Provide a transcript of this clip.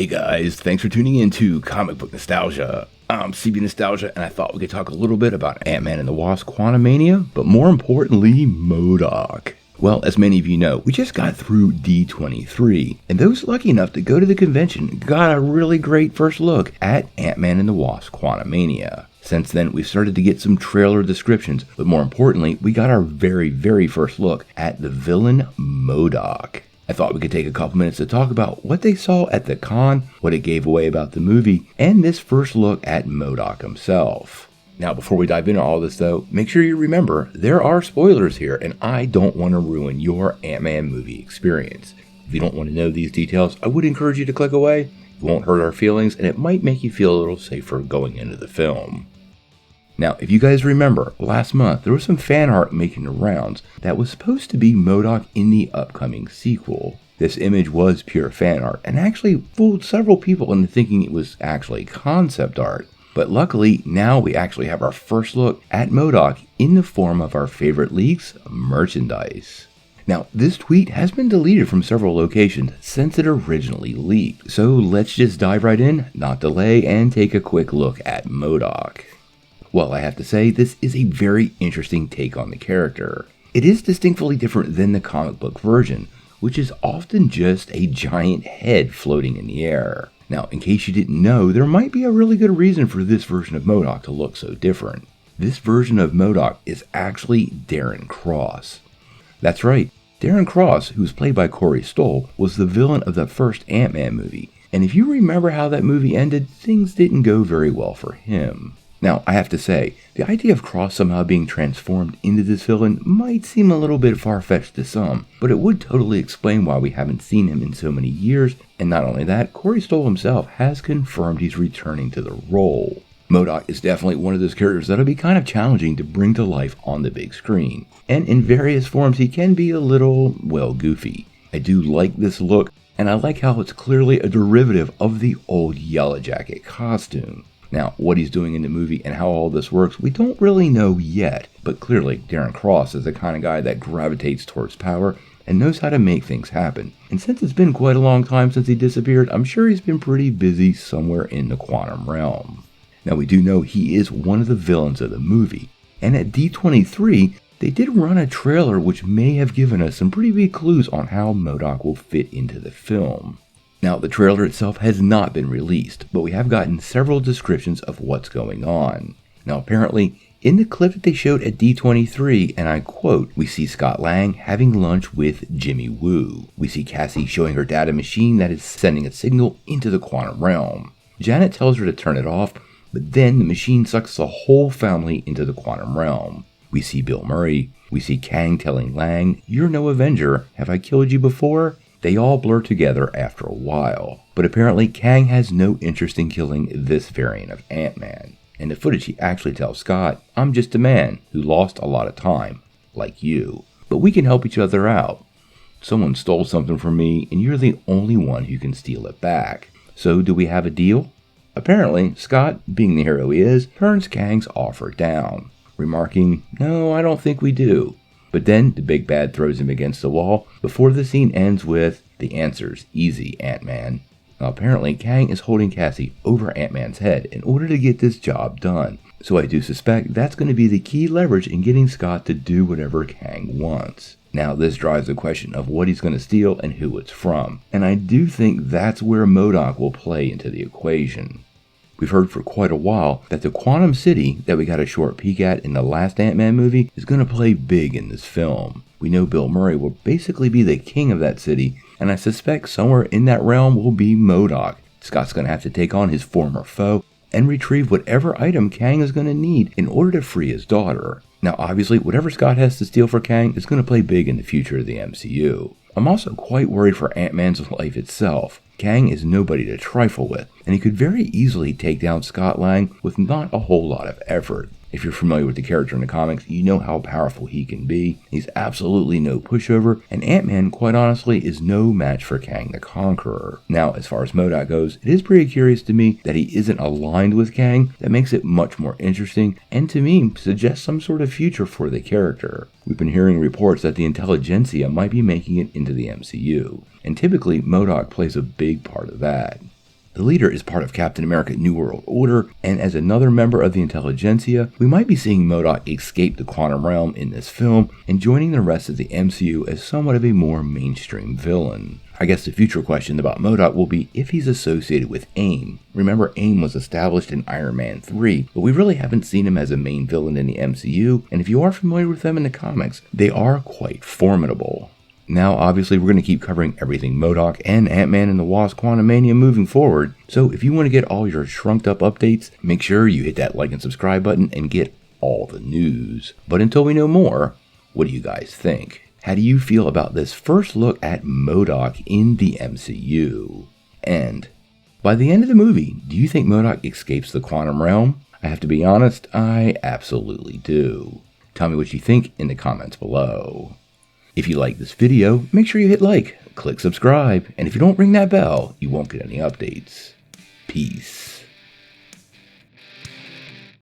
Hey guys, thanks for tuning in to Comic Book Nostalgia. I'm CB Nostalgia, and I thought we could talk a little bit about Antman and the Wasp Quantumania, but more importantly, MODOK. Well, as many of you know, we just got through D23, and those lucky enough to go to the convention got a really great first look at Antman and the Wasp Quantumania. Since then, we've started to get some trailer descriptions, but more importantly, we got our very first look at the villain MODOK. I thought we could take a couple minutes to talk about what they saw at the con, what it gave away about the movie, and this first look at MODOK himself. Now, before we dive into all this though, make sure you remember there are spoilers here, and I don't want to ruin your Ant-Man movie experience. If you don't want to know these details, I would encourage you to click away. It won't hurt our feelings, and it might make you feel a little safer going into the film. Now, if you guys remember, last month there was some fan art making the rounds that was supposed to be MODOK in the upcoming sequel. This image was pure fan art and actually fooled several people into thinking it was actually concept art. But luckily, now we actually have our first look at MODOK in the form of our favorite leaks merchandise. Now, this tweet has been deleted from several locations since it originally leaked, so let's just dive right in, not delay, and take a quick look at MODOK. Well, I have to say, this is a very interesting take on the character. It is distinctly different than the comic book version, which is often just a giant head floating in the air. Now, in case you didn't know, there might be a really good reason for this version of MODOK to look so different. This version of MODOK is actually Darren Cross. That's right, Darren Cross, who was played by Corey Stoll, was the villain of the first Ant-Man movie. And if you remember how that movie ended, things didn't go very well for him. Now, I have to say, the idea of Cross somehow being transformed into this villain might seem a little bit far-fetched to some, but it would totally explain why we haven't seen him in so many years, and not only that, Corey Stoll himself has confirmed he's returning to the role. MODOK is definitely one of those characters that'll be kind of challenging to bring to life on the big screen, and in various forms he can be a little, well, goofy. I do like this look, and I like how it's clearly a derivative of the old Yellow Jacket costume. Now, what he's doing in the movie and how all this works, we don't really know yet, but clearly Darren Cross is the kind of guy that gravitates towards power and knows how to make things happen. And since it's been quite a long time since he disappeared, I'm sure he's been pretty busy somewhere in the quantum realm. Now, we do know he is one of the villains of the movie, and at D23, they did run a trailer which may have given us some pretty big clues on how MODOK will fit into the film. Now, the trailer itself has not been released, but we have gotten several descriptions of what's going on. Now, apparently, in the clip that they showed at D23, and I quote, we see Scott Lang having lunch with Jimmy Woo. We see Cassie showing her dad a machine that is sending a signal into the quantum realm. Janet tells her to turn it off, but then the machine sucks the whole family into the quantum realm. We see Bill Murray. We see Kang telling Lang, "You're no Avenger. Have I killed you before?" They all blur together after a while, but apparently Kang has no interest in killing this variant of Ant-Man. In the footage he actually tells Scott, "I'm just a man who lost a lot of time, like you, but we can help each other out. Someone stole something from me and you're the only one who can steal it back. So do we have a deal?" Apparently, Scott, being the hero he is, turns Kang's offer down, remarking, "No, I don't think we do." But then the big bad throws him against the wall before the scene ends with, "The answer's easy, Ant-Man." Now, apparently Kang is holding Cassie over Ant-Man's head in order to get this job done. So I do suspect that's going to be the key leverage in getting Scott to do whatever Kang wants. Now, this drives the question of what he's going to steal and who it's from. And I do think that's where MODOK will play into the equation. We've heard for quite a while that the Quantum City that we got a short peek at in the last Ant-Man movie is going to play big in this film. We know Bill Murray will basically be the king of that city, and I suspect somewhere in that realm will be MODOK. Scott's going to have to take on his former foe and retrieve whatever item Kang is going to need in order to free his daughter. Now, obviously, whatever Scott has to steal for Kang is going to play big in the future of the MCU. I'm also quite worried for Ant-Man's life itself. Kang is nobody to trifle with, and he could very easily take down Scott Lang with not a whole lot of effort. If you're familiar with the character in the comics, you know how powerful he can be. He's absolutely no pushover, and Ant-Man, quite honestly, is no match for Kang the Conqueror. Now, as far as MODOK goes, it is pretty curious to me that he isn't aligned with Kang. That makes it much more interesting, and to me, suggests some sort of future for the character. We've been hearing reports that the intelligentsia might be making it into the MCU, and typically MODOK plays a big part of that. The leader is part of Captain America New World Order, and as another member of the intelligentsia, we might be seeing MODOK escape the quantum realm in this film and joining the rest of the MCU as somewhat of a more mainstream villain. I guess the future question about MODOK will be if he's associated with AIM. Remember, AIM was established in Iron Man 3, but we really haven't seen him as a main villain in the MCU, and if you are familiar with them in the comics, they are quite formidable. Now, obviously, we're going to keep covering everything MODOK and Antman and the Wasp Quantumania moving forward, so if you want to get all your shrunked up updates, make sure you hit that like and subscribe button and get all the news. But until we know more, what do you guys think? How do you feel about this first look at MODOK in the MCU? And by the end of the movie, do you think MODOK escapes the quantum realm? I have to be honest, I absolutely do. Tell me what you think in the comments below. If you like this video, make sure you hit like, click subscribe, and if you don't ring that bell, you won't get any updates. Peace.